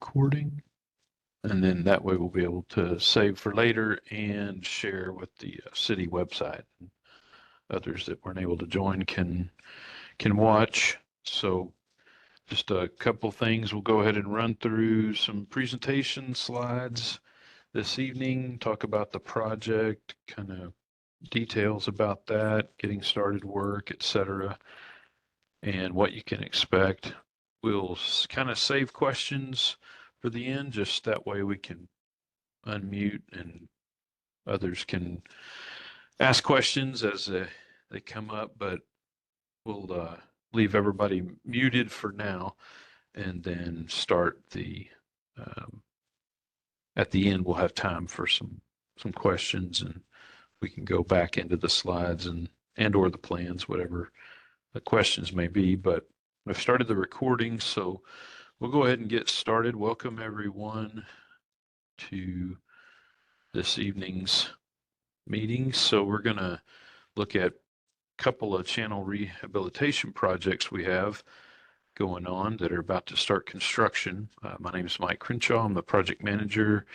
recording, and then that way we'll be able to save for later and share with the city website. Others that weren't able to join can watch. So just a couple things. We'll go ahead and run through some presentation slides this evening, talk about the project, kind of details about that, getting started work, etc., and what you can expect. We'll kind of save questions for the end, just that way we can unmute and others can ask questions as they come up, but we'll leave everybody muted for now and then start at the end we'll have time for some questions, and we can go back into the slides and or the plans, whatever the questions may be. But I've started the recording, so we'll go ahead and get started. Welcome everyone to this evening's meeting. So we're going to look at a couple of channel rehabilitation projects we have going on that are about to start construction. My name is Mike Crenshaw. I'm the project manager.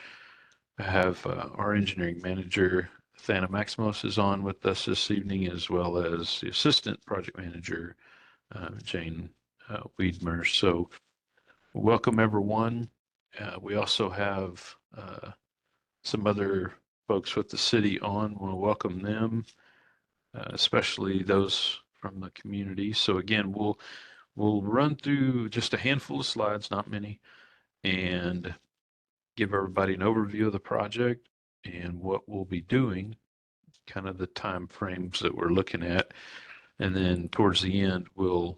I have our engineering manager, Thana Maximos, is on with us this evening, as well as the assistant project manager, Jane Wiedmer. So welcome everyone. We also have some other folks with the city on. We'll welcome them, especially those from the community. So again, we'll run through just a handful of slides, not many, and give everybody an overview of the project and what we'll be doing, kind of the time frames that we're looking at. And then towards the end, we'll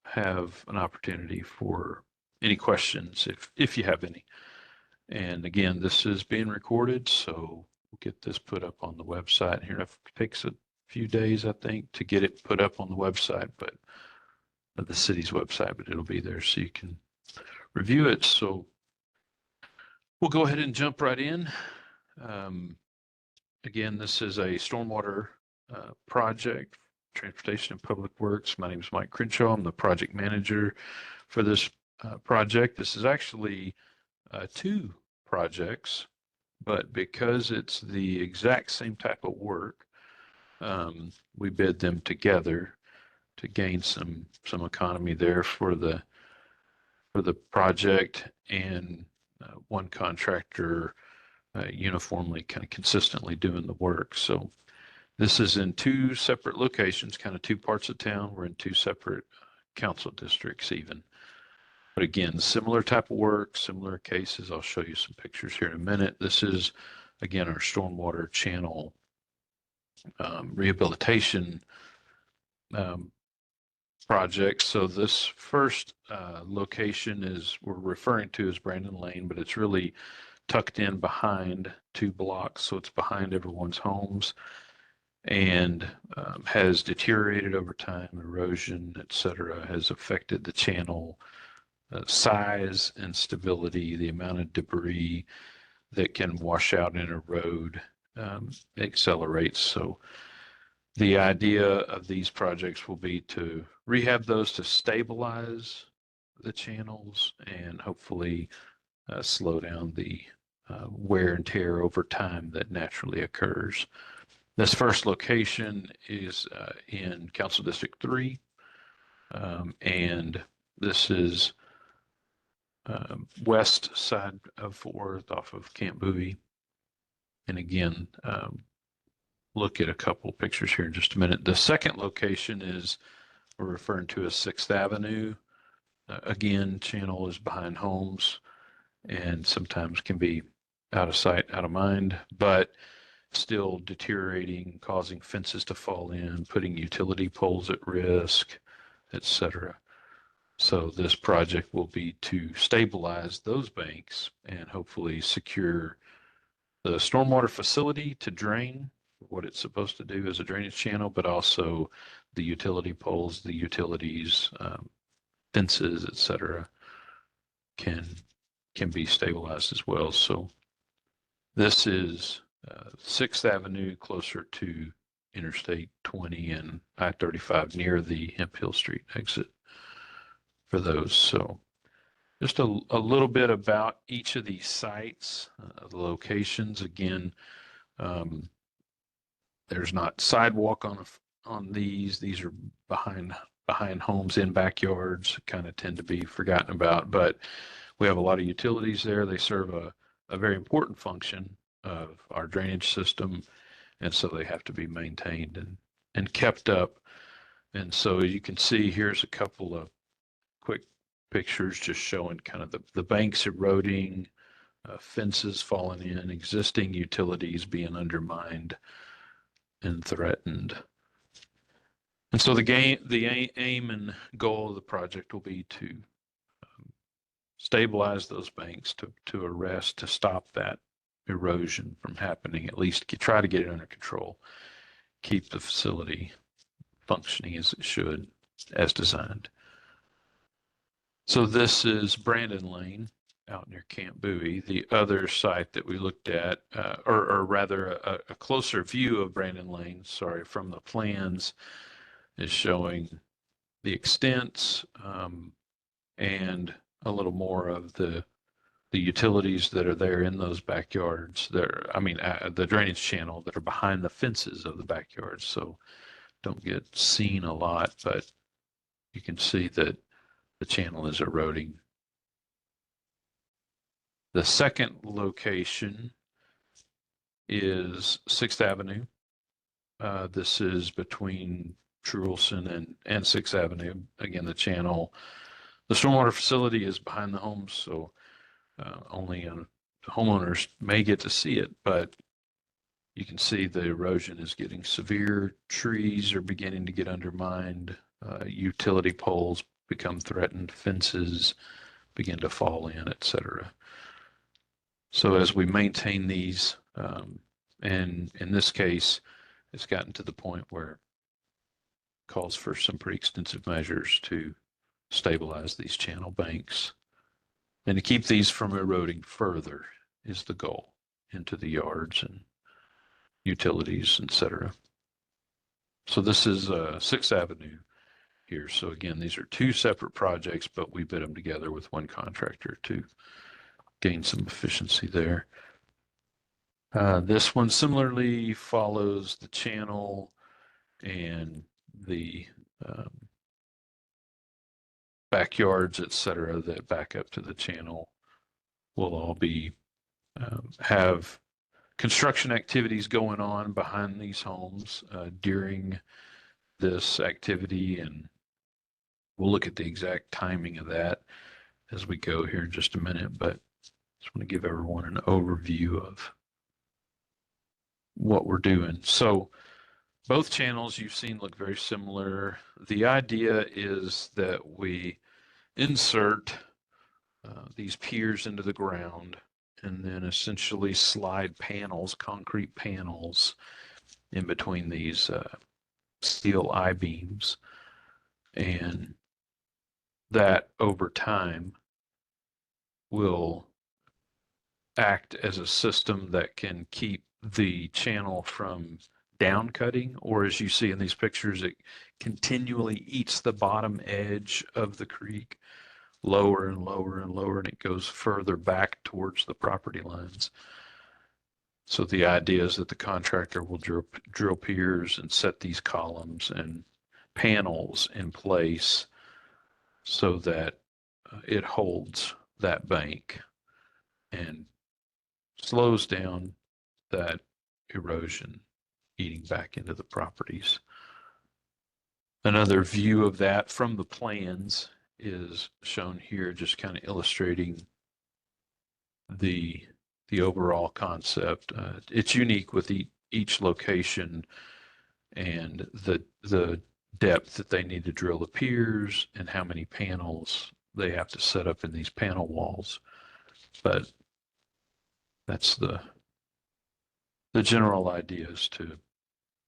have an opportunity for any questions if you have any. And again, this is being recorded, so we'll get this put up on the website here. It takes a few days, I think, to get it put up on the website, but the city's website, but it'll be there so you can review it. So we'll go ahead and jump right in. Again, this is a stormwater project, Transportation and Public Works. My name is Mike Crenshaw. I'm the project manager for this project. This is actually two projects, but because it's the exact same type of work, we bid them together to gain some economy there for the project, and one contractor uniformly kind of consistently doing the work. So this is in two separate locations, kind of two parts of town. We're in two separate council districts even. But again, similar type of work, similar cases. I'll show you some pictures here in a minute. This is, again, our stormwater channel rehabilitation project. So this first location we're referring to as Brandon Lane, but it's really tucked in behind 2 blocks. So it's behind everyone's homes, and has deteriorated over time. Erosion, etc., has affected the channel size and stability. The amount of debris that can wash out in a road accelerates. So the idea of these projects will be to rehab those to stabilize the channels and hopefully slow down the wear and tear over time that naturally occurs. This first location is in Council District 3, and this is west side of Fort Worth off of Camp Bowie. And again, look at a couple pictures here in just a minute. The second location is we're referring to as 6th Avenue. Again, channel is behind homes and sometimes can be out of sight, out of mind, but still deteriorating, causing fences to fall in, putting utility poles at risk, etc. So this project will be to stabilize those banks and hopefully secure the stormwater facility to drain what it's supposed to do as a drainage channel, but also the utility poles, the utilities, fences, etc., can be stabilized as well. So this is 6th Avenue, closer to Interstate 20 and I-35, near the Hemp Hill Street exit for those. So Just a little bit about each of these sites, the locations. Again, um, there's not sidewalk on these. These are behind homes in backyards, kind of tend to be forgotten about, but we have a lot of utilities there. They serve a very important function of our drainage system, and so they have to be maintained and kept up. And so you can see here's a couple of quick pictures just showing kind of the banks eroding, fences falling in, existing utilities being undermined and threatened. And so the aim and goal of the project will be to stabilize those banks, to arrest, to stop that erosion from happening, at least try to get it under control, keep the facility functioning as it should, as designed. So this is Brandon Lane out near Camp Bowie. The other site that we looked at, or rather a closer view of Brandon Lane, sorry, from the plans is showing the extents and a little more of the utilities that are there in those backyards. I mean, the drainage channel that are behind the fences of the backyards. So don't get seen a lot, but you can see that the channel is eroding. The second location is 6th Avenue. This is between Truelson and 6th Avenue. Again, the channel, the stormwater facility is behind the homes, so only the homeowners may get to see it, but you can see the erosion is getting severe. Trees are beginning to get undermined. Utility poles become threatened. Fences begin to fall in, etc. So as we maintain these, and in this case, it's gotten to the point where it calls for some pretty extensive measures to stabilize these channel banks. And to keep these from eroding further is the goal into the yards and utilities, etc. So this is 6th Avenue here. So again, these are two separate projects, but we bid them together with one contractor to gain some efficiency there. This one similarly follows the channel, and the backyards, etc., that back up to the channel will all be have construction activities going on behind these homes during this activity, and we'll look at the exact timing of that as we go here in just a minute, but just want to give everyone an overview of what we're doing. So both channels you've seen look very similar. The idea is that we insert these piers into the ground and then essentially slide panels, concrete panels, in between these steel I-beams, and that over time will act as a system that can keep the channel from down cutting, or as you see in these pictures, it continually eats the bottom edge of the creek lower and lower and lower, and it goes further back towards the property lines. So the idea is that the contractor will drill piers and set these columns and panels in place so that it holds that bank and slows down that erosion eating back into the properties. Another view of that from the plans is shown here, just kind of illustrating the overall concept. It's unique with each location and the depth that they need to drill the piers and how many panels they have to set up in these panel walls. But that's the general idea, is to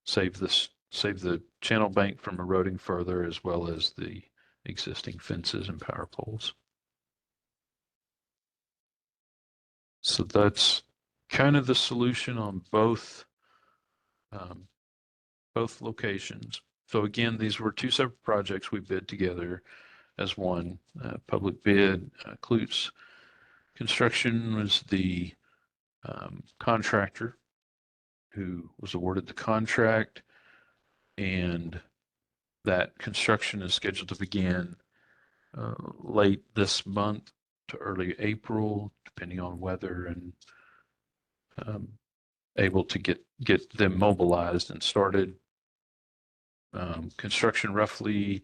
save the channel bank from eroding further, as well as the existing fences and power poles. So that's kind of the solution on both locations. So again, these were two separate projects we bid together. as one. Public bid, Klutz Construction was the contractor who was awarded the contract, and that construction is scheduled to begin late this month to early April, depending on weather, and um, able to get them mobilized and started. Construction roughly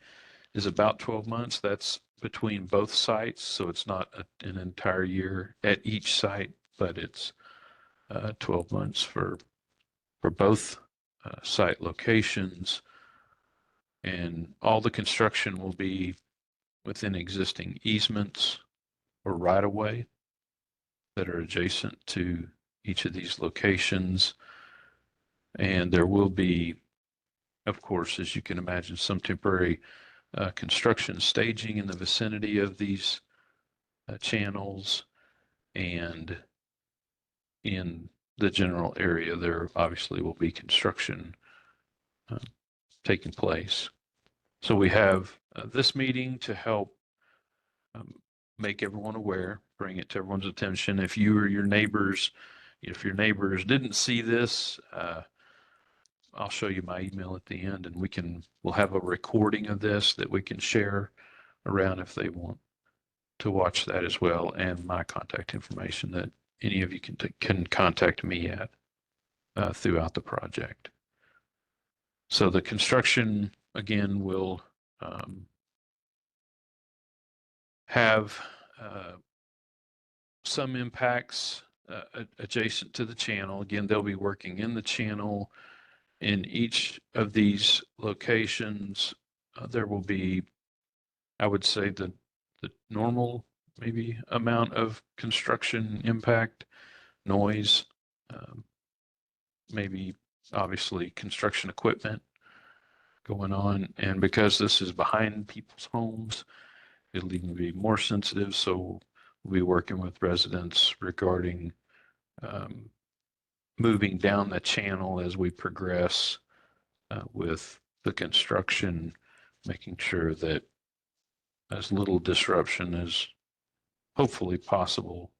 is about 12 months. That's between both sites, so it's not an entire year at each site, but it's 12 months for both site locations. And all the construction will be within existing easements or right of way that are adjacent to each of these locations. And there will be, of course, as you can imagine, some temporary construction staging in the vicinity of these channels, and in the general area there obviously will be construction uh, taking place. So we have this meeting to help make everyone aware, bring it to everyone's attention. If you or your neighbors, if your neighbors didn't see this, I'll show you my email at the end, and we'll have a recording of this that we can share around if they want to watch that as well, and my contact information that any of you can contact me at throughout the project. So the construction again will have some impacts adjacent to the channel. Again, they'll be working in the channel. In each of these locations, there will be, I would say, the normal maybe amount of construction impact, noise, um, maybe obviously construction equipment going on. And because this is behind people's homes, it'll even be more sensitive. So we'll be working with residents regarding um, moving down the channel as we progress with the construction, making sure that as little disruption as hopefully possible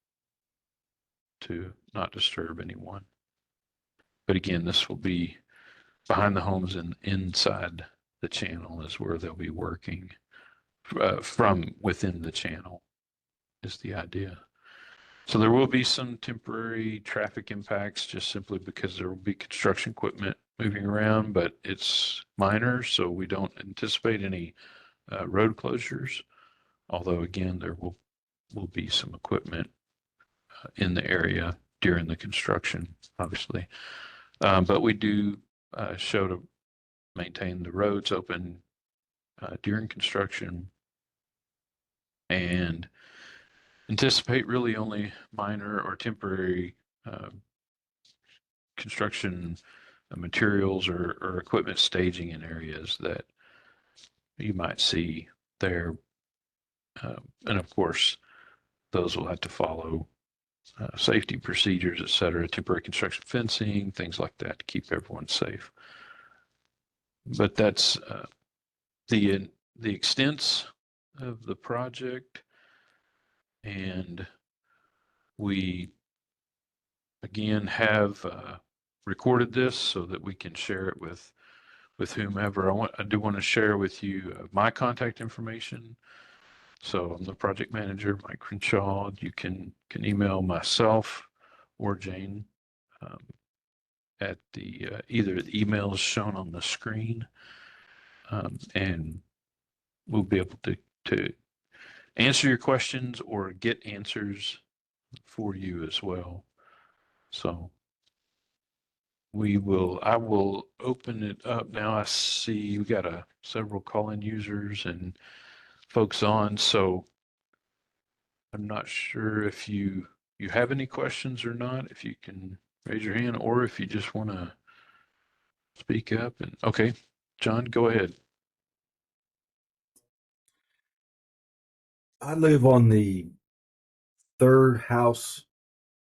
to not disturb anyone. But again, this will be behind the homes and inside the channel is where they'll be working from within the channel is the idea. So there will be some temporary traffic impacts just simply because there will be construction equipment moving around, but it's minor, so we don't anticipate any road closures. Although again, there will be some equipment in the area during the construction, obviously. But we do show to maintain the roads open during construction and anticipate really only minor or temporary construction materials or equipment staging in areas that you might see there. And of course, those will have to follow safety procedures, et cetera, temporary construction fencing, things like that to keep everyone safe. But that's the extents of the project, and we again have recorded this so that we can share it with whomever. I do want to share with you my contact information. So I'm the project manager, Mike Crenshaw. You can email myself or Jane at the either the emails shown on the screen, and we'll be able to answer your questions or get answers for you as well. So I will open it up now. I see we got several call-in users and folks on, so I'm not sure if you have any questions or not, if you can raise your hand, or if you just want to speak up. And okay, John, go ahead. I live on the third house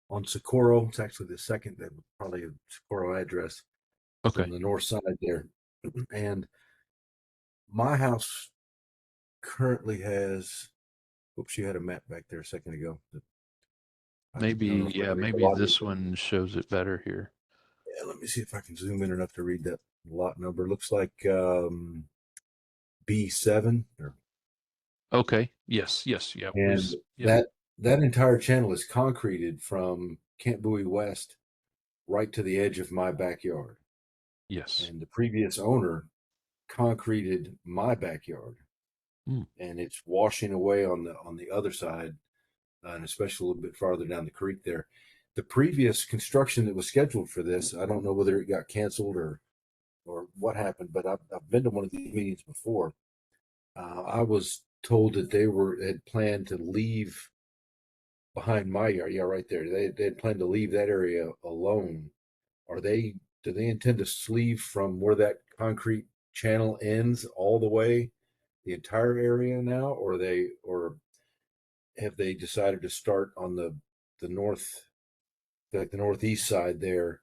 on Socorro. It's actually the second, that probably a Socorro address. It's Okay. on the north side there. And my house currently has. Oops, you had a map back there a second ago. I don't know Maybe, if I yeah, can read the maybe lot. this one shows it better here. Yeah, let me see if I can zoom in enough to read that lot number. Looks like B7, Okay. Yes. Yes. Yeah. and Yeah. that entire channel is concreted from Camp Bowie West right to the edge of my backyard. Yes. And the previous owner concreted my backyard, Mm. and it's washing away on the other side, and especially a little bit farther down the creek there. The previous construction that was scheduled for this, I don't know whether it got canceled or what happened, but I've been to one of these meetings before. I was told that they had planned to leave behind my yard. Yeah, right there. They had planned to leave that area alone. Are they? Do they intend to sleeve from where that concrete channel ends all the way, the entire area now, or have they decided to start on the north, like the northeast side there,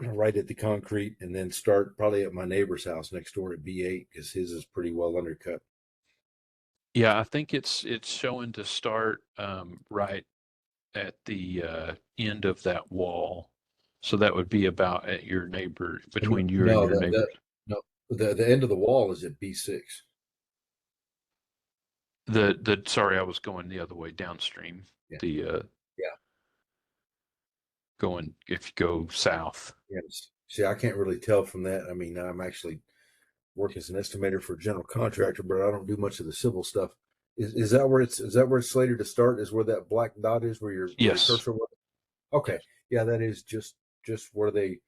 right at the concrete, and then start probably at my neighbor's house next door at B8 because his is pretty well undercut. Yeah. I think it's showing to start right at the end of that wall. So that would be about at your neighbor, No, between you and no, your neighbors. no. The end of the wall is at B6. The sorry, I was going the other way downstream. Yeah, The yeah, going if you go south. yes. See, I can't really tell from that. I mean, I'm actually working as an estimator for a general contractor, but I don't do much of the civil stuff. Is that where it's slated to start? Is where that black dot is where your Yes. cursor was? Okay, Yes. yeah, that is just where they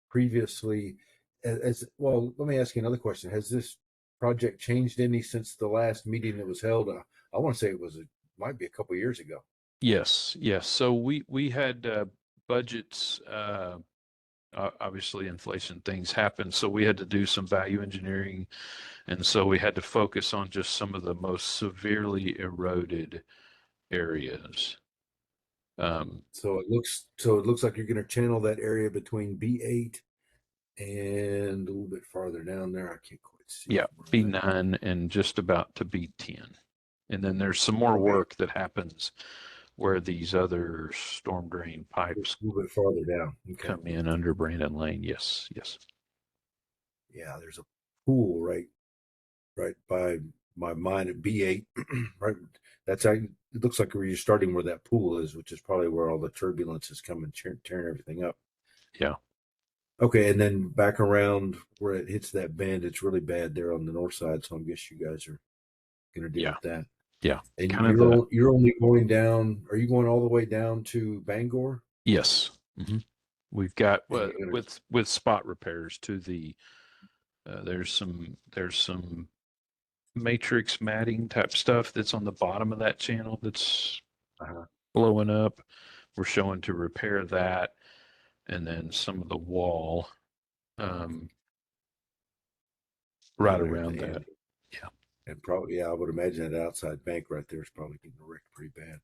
previously. As well, let me ask you another question. Has this project changed any since the last meeting that was held? I want to say might be a couple years ago. Yes. Yes. So we had budgets. Obviously, inflation things happen, so we had to do some value engineering, and so we had to focus on just some of the most severely eroded areas. Um, So it looks like you're going to channel that area between B8 and a little bit farther down there. I can't quite see yeah, from where I'm at. B9 and just about to B10. And then there's some more Okay, work that happens where these other storm drain a pipes little bit farther down. Okay. come in under Brandon Lane. Yes, yes. Yeah, there's a pool right by my mine at B8. Right, that's how it looks like where you're starting where that pool is, which is probably where all the turbulence is coming, tearing everything up. Yeah, Okay, and then back around where it hits that bend, it's really bad there on the north side. So I guess you guys are going to deal yeah, with that. yeah. And Kind of the, you're only going down. Are you going all the way down to Bangor? yes. We've got And you're going to. with spot repairs to the, there's some matrix matting type stuff that's on the bottom of that channel that's Uh-huh. blowing up. We're showing to repair that, and then some of the wall um, right around that. And Yeah. probably, yeah, I would imagine that outside bank right there is probably getting wrecked pretty bad.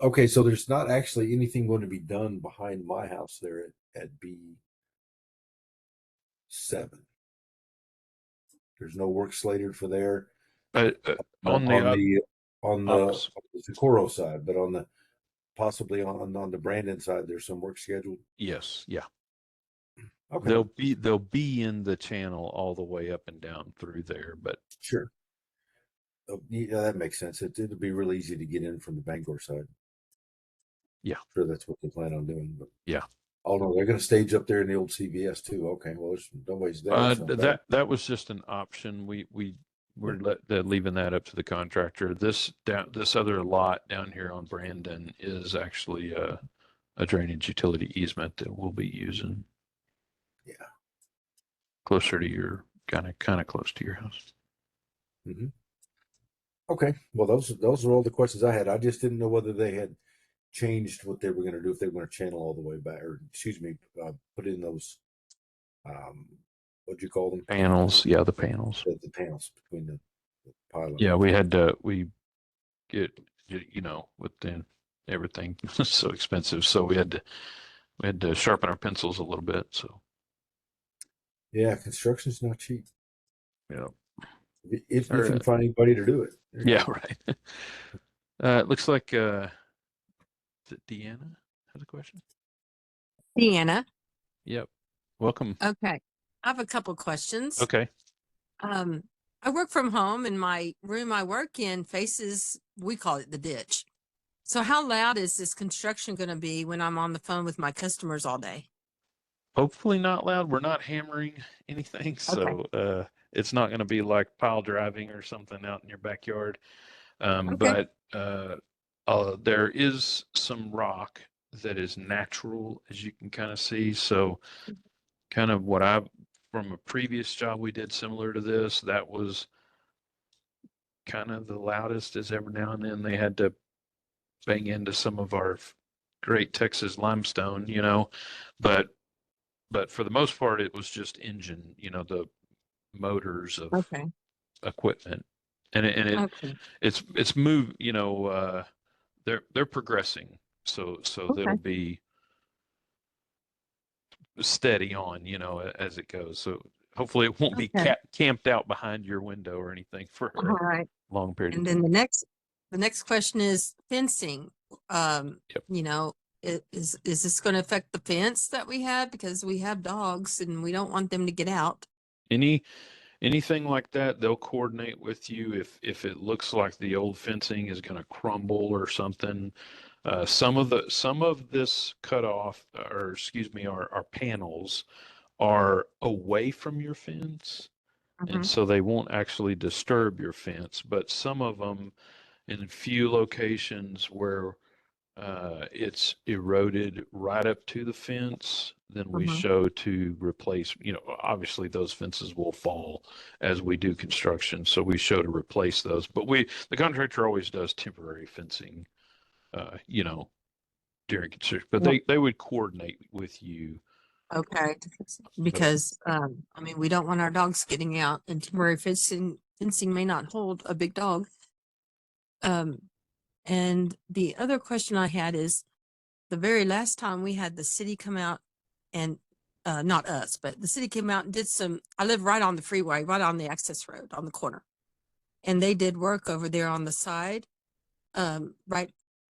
Okay, so there's not actually anything going to be done behind my house there at B7. There's no work slated for there On the on opposite. on the Socorro side, but on the possibly on the Brandon side, there's some work scheduled. Yes, yeah. Okay, They'll be in the channel all the way up and down through there, but sure. Yeah, that makes sense. It'll be real easy to get in from the Bangor side. yeah, Sure, that's what they plan on doing. But yeah. oh no, they're going to stage up there in the old CVS too. Okay, well, there's nobody's there. That's not bad. That was just an option. We're leaving that up to the contractor. This other lot down here on Brandon is actually a drainage utility easement that we'll be using Yeah. closer to your kind of close to your house. Hmm. Okay. Well, those are all the questions I had. I just didn't know whether they had changed what they were going to do if they were going to channel all the way back, or excuse me, put in those um, what do you call them? Panels, yeah, the panels. The panels between the pylon. Yeah, we get with the everything so expensive, so we had to sharpen our pencils a little bit. So Yeah, construction's not cheap. yeah, if you Or can find anybody to do it. There you yeah, go. right. It looks like is it Deanna has a question? Deanna. Yep. Welcome. Okay. I have a couple questions. Okay. Um, I work from home and my room I work in faces, we call it the ditch. So how loud is this construction going to be when I'm on the phone with my customers all day? Hopefully not loud. We're not hammering anything, Okay. so it's not going to be like pile driving or something out in your backyard. Okay. But there is some rock that is natural, as you can kind of see. So kind of what I, from a previous job we did similar to this, that was kind of the loudest, as every now and then they had to bang into some of our great Texas limestone, but for the most part it was just engine, the motors of Okay. equipment. And Okay. it's moved, they're progressing. So that'll Okay. be steady on, as it goes. So hopefully it won't be Okay. camped out behind your window or anything for All a right. long period of And then time. the next question is fencing. Yep. You know, is this going to affect the fence that we have because we have dogs and we don't want them to get out? Anything like that, they'll coordinate with you if it looks like the old fencing is going to crumble or something. Some of this cutoff, or excuse me, our panels are away from your fence, and Mm-hmm. so they won't actually disturb your fence. But some of them, in few locations where it's eroded right up to the fence, then we Mm-hmm. show to replace, obviously those fences will fall as we do construction. So we show to replace those, but the contractor always does temporary fencing, you know, during construction, but they would coordinate with you. Okay, But because I mean, we don't want our dogs getting out, and temporary fencing may not hold a big dog. Um, and the other question I had is the very last time we had the city come out and not us, but the city came out and did some. I live right on the freeway, right on the access road on the corner, and they did work over there on the side, right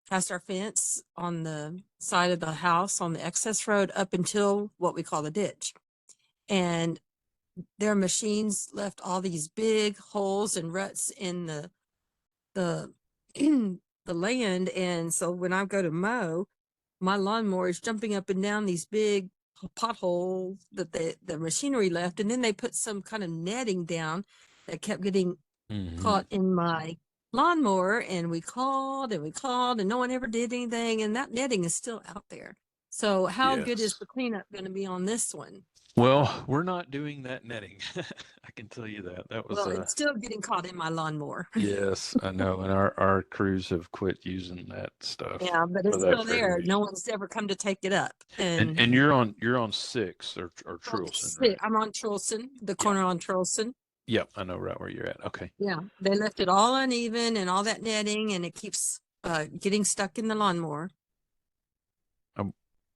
past our fence on the side of the house on the access road up until what we call the ditch. And their machines left all these big holes and ruts in the the land. And so when I go to mow, my lawnmower is jumping up and down these big potholes that the machinery left. And then they put some kind of netting down that kept getting caught in my lawnmower. And we called and we called and no one ever did anything. And that netting is still out there. So how good is yes. the cleanup going to be on this one? Well, we're not doing that netting. I can tell you that. That was Well, it's still getting caught in my lawnmower. yes, I know. And our crews have quit using that stuff Yeah, but for it's that still very there. No reason. one's ever come to take it up. And And and you're on six or Trulson, right? I'm on Trolson, the Yeah. corner on Trolson. Yep, I know right where you're at. Okay. Yeah, they left it all uneven and all that netting, and it keeps getting stuck in the lawnmower.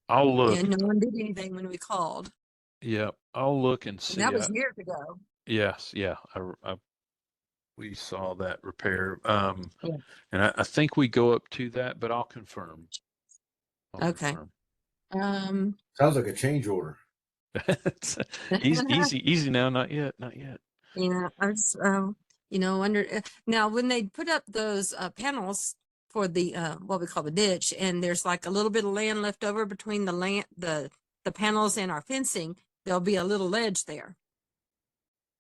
I'll look. And no one did anything when we called. Yep, I'll look and And see. that was years ago. Yes, yeah. We saw that repair. Yeah. And I think we go up to that, but I'll confirm. Okay. Sounds like a change order. It's easy now. Not yet. Not yet. Yeah, I was, under now when they put up those panels for the what we call the ditch, and there's like a little bit of land left over between the panels and our fencing, there'll be a little ledge there.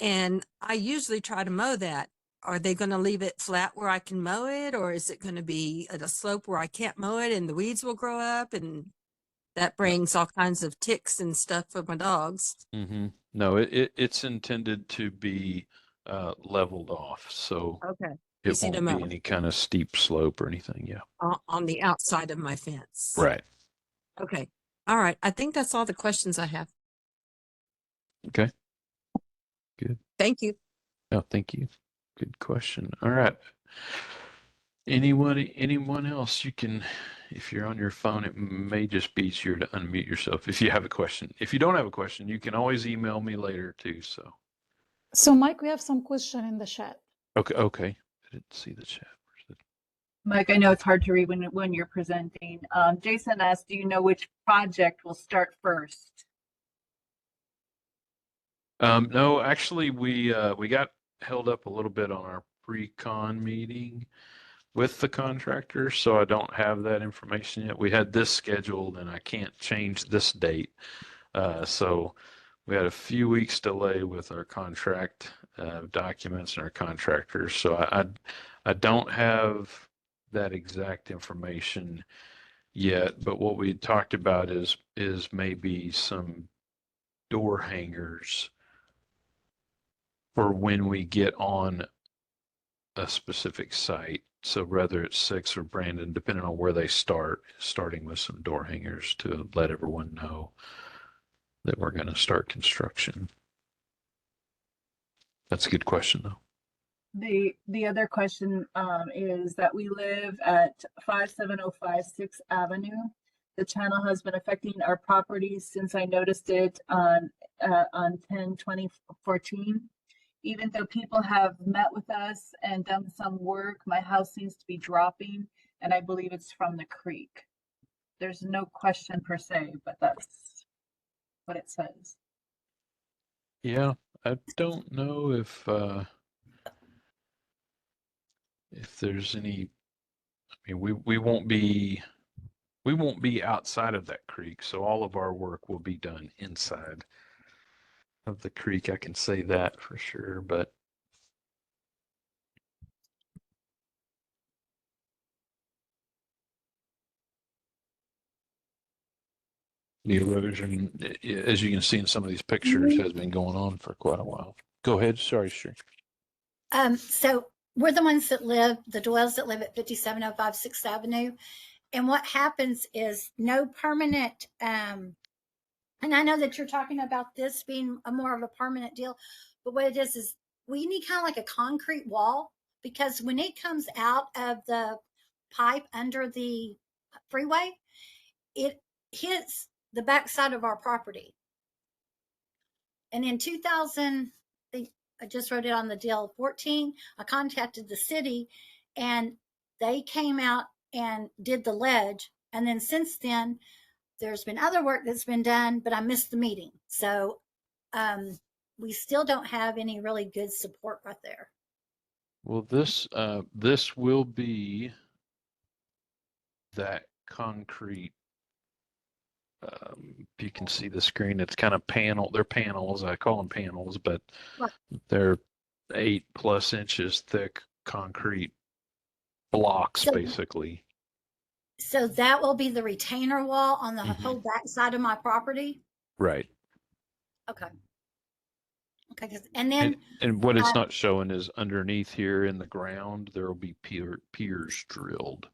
And I usually try to mow that. Are they going to leave it flat where I can mow it, or is it going to be at a slope where I can't mow it and the weeds will grow up, and that brings all kinds of ticks and stuff for my dogs? Mm-hmm. No, it's intended to be leveled off, so Okay. it Easy to won't be mow any kind of steep slope or anything. Yeah. on the outside of my fence. Right. Okay. All right. I think that's all the questions I have. Okay. Good. Thank you. No, thank you. Good question. All right. Anyone else? You can, if you're on your phone, it may just be easier to unmute yourself if you have a question. If you don't have a question, you can always email me later too. So So, Mike, we have some question in the chat. Okay, okay. I didn't see the chat. Where's Mike, I know it's hard to read when you're presenting. Jason asked, do you know which project will start first? No, actually, we got held up a little bit on our pre-con meeting with the contractor, so I don't have that information yet. We had this scheduled, and I can't change this date. So we had a few weeks delay with our contract documents and our contractors. So I don't have that exact information yet. But what we talked about is maybe some door hangers for when we get on a specific site. So whether it's 6th or Brandon, depending on where they start, starting with some door hangers to let everyone know that we're going to start construction. That's a good question, though. The other question is that we live at 5705 6th Avenue. The channel has been affecting our property since I noticed it on 10/20/14. Even though people have met with us and done some work, my house seems to be dropping, and I believe it's from the creek. There's no question per se, but that's what it says. Yeah, I don't know if there's any. I mean, we won't be outside of that creek, so all of our work will be done inside of the creek. I can say that for sure, but the erosion, as you can see in some of these pictures, has been going on for quite a while. Go ahead. Sorry, Sherry. So we're the ones that live, the dwellers that live at 5705 6th Avenue. And what happens is no permanent, and I know that you're talking about this being a more of a permanent deal, but what it is we need kind of like a concrete wall, because when it comes out of the pipe under the freeway, it hits the backside of our property. And in 2000, I just wrote it on the deal, 14, I contacted the city and they came out and did the ledge. And then since then, there's been other work that's been done, but I missed the meeting. So we still don't have any really good support right there. Well, this will be that concrete. If you can see the screen, it's kind of they're panels. I call them panels, but Right. they're 8+ inches thick concrete blocks, So- basically. So that will be the retainer wall on the Mhm. whole backside of my property. Right. Okay. Okay. And then And what it's not showing is underneath here in the ground, there will be piers drilled.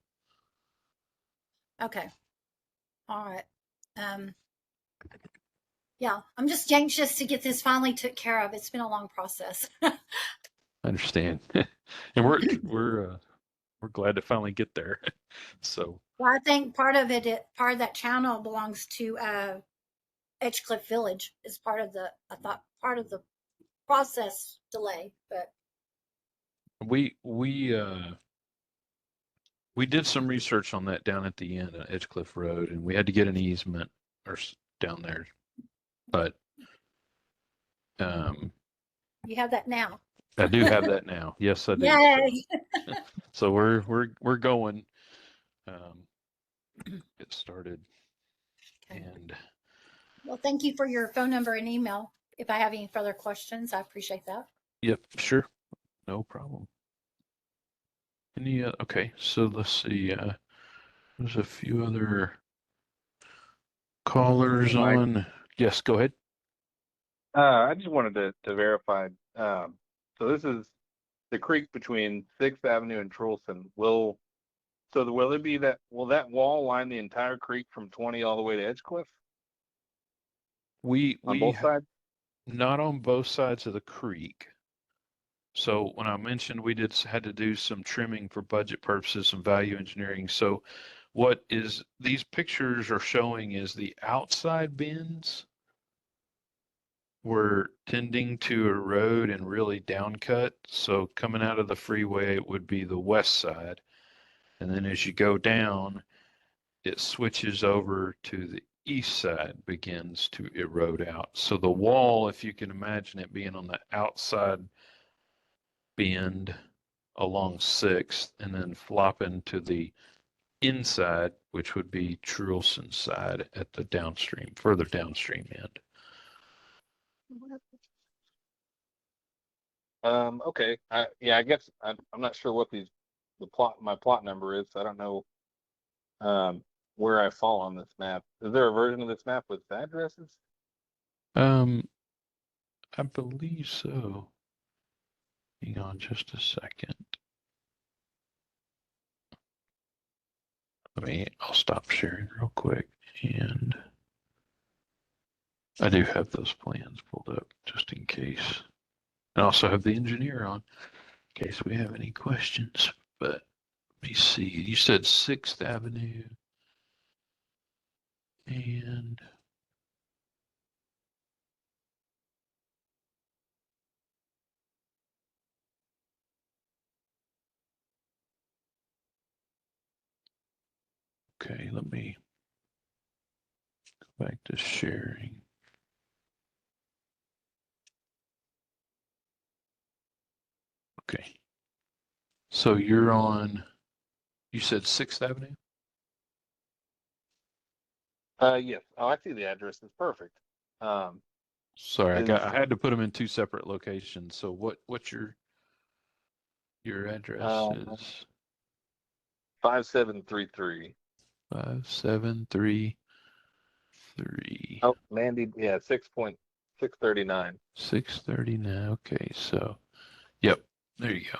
okay. All right. Yeah, I'm just anxious to get this finally took care of. It's been a long process. I understand. And we're glad to finally get there. So Well, I think part of that channel belongs to Edgecliff Village is part of the process delay, but we did some research on that down at the end of Edgecliff Road, and we had to get an easement down there. But you have that now. I do have that now. Yes, I do. Yay! So we're going. Get started. Okay. And Well, thank you for your phone number and email. If I have any further questions, I appreciate that. yep, sure, no problem. Okay, so let's see. There's a few other callers Mike? on. Yes, go ahead. I just wanted to verify. So this is the creek between 6th Avenue and Trulson. Will that wall line the entire creek from 20 all the way to Edgecliff We on both sides? not on both sides of the creek. So when I mentioned we had to do some trimming for budget purposes, some value engineering. So what these pictures are showing is the outside bins were tending to erode and really downcut. So coming out of the freeway, it would be the west side. And then as you go down, it switches over to the east side, begins to erode out. So the wall, if you can imagine it being on the outside bend along 6th and then flopping to the inside, which would be Trulson's side at the downstream, further downstream end. Okay. Yeah, I guess I'm not sure what my plot number is. So I don't know where I fall on this map. Is there a version of this map with addresses? I believe so. Hang on just a second. I'll stop sharing real quick. And I do have those plans pulled up just in case. I also have the engineer on in case we have any questions. But let me see. You said 6th Avenue and okay, let me go back to sharing. Okay. So you're on, you said 6th Avenue? Yes. Oh, I see the address. It's perfect. Sorry, Is I had to put them in two separate locations. So what's your address is 5733. 5733. Oh, Mandy, yeah, 6.639. 639. Okay, so yep, there you go.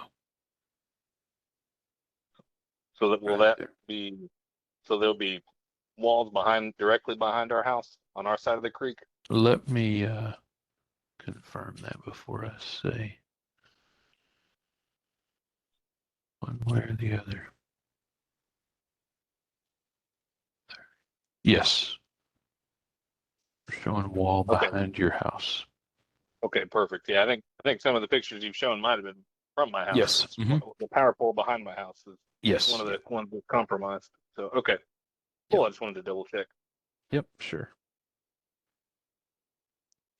So that will Right that there. be? So there'll be walls directly behind our house on our side of the creek. Let me confirm that before I say one way or the other. Yes. We're showing wall Okay. behind your house. Okay, perfect. Yeah, I think some of the pictures you've shown might have been from my house. Yes. The power pole behind my house is Yes. one of the ones that's compromised. So okay, cool. I just wanted to double check. Yep, sure.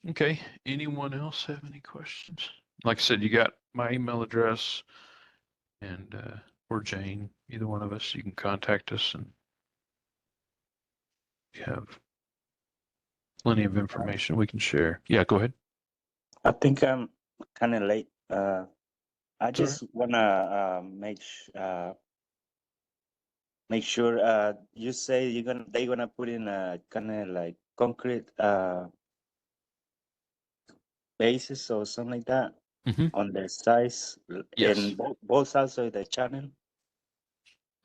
Okay. Anyone else have any questions? Like I said, you got my email address and or Jane, either one of us, you can contact us and we have plenty of information we can share. Yeah, go ahead. I think I'm kind of late. I It's all just wanna make sure. You say they're gonna put in a kind of like concrete bases or something like that Mhm. on the sides Yes. in both sides of the channel.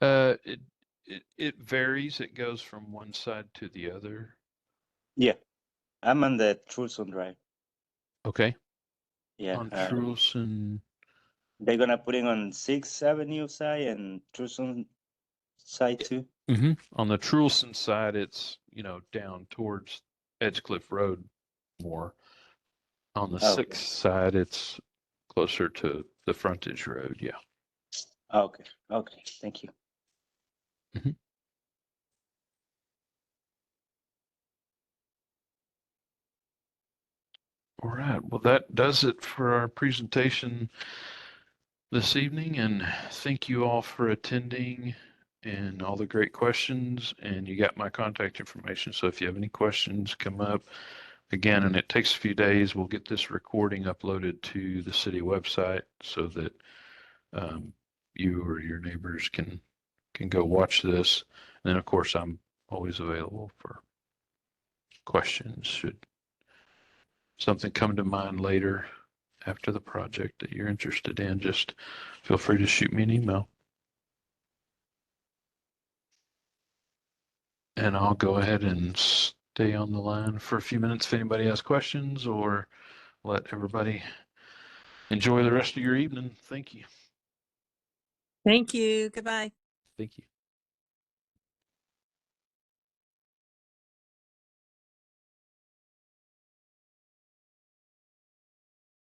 It it varies. It goes from one side to the other. Yeah, I'm on the Truson Drive. Okay. Yeah, On Trulson. they're gonna put it on 6th Avenue side and Truson side too. On the Trulson side, it's, down towards Edgecliff Road more. On the Okay. 6th side, it's closer to the frontage road. Yeah. Okay. Okay. Thank you. All right. Well, that does it for our presentation this evening. And thank you all for attending and all the great questions. And you got my contact information. So if you have any questions come up again, and it takes a few days, we'll get this recording uploaded to the city website so that you or your neighbors can go watch this. And then, of course, I'm always available for questions should something come to mind later after the project that you're interested in. Just feel free to shoot me an email. And I'll go ahead and stay on the line for a few minutes if anybody has questions, or let everybody enjoy the rest of your evening. Thank you. Thank you. Goodbye. Thank you.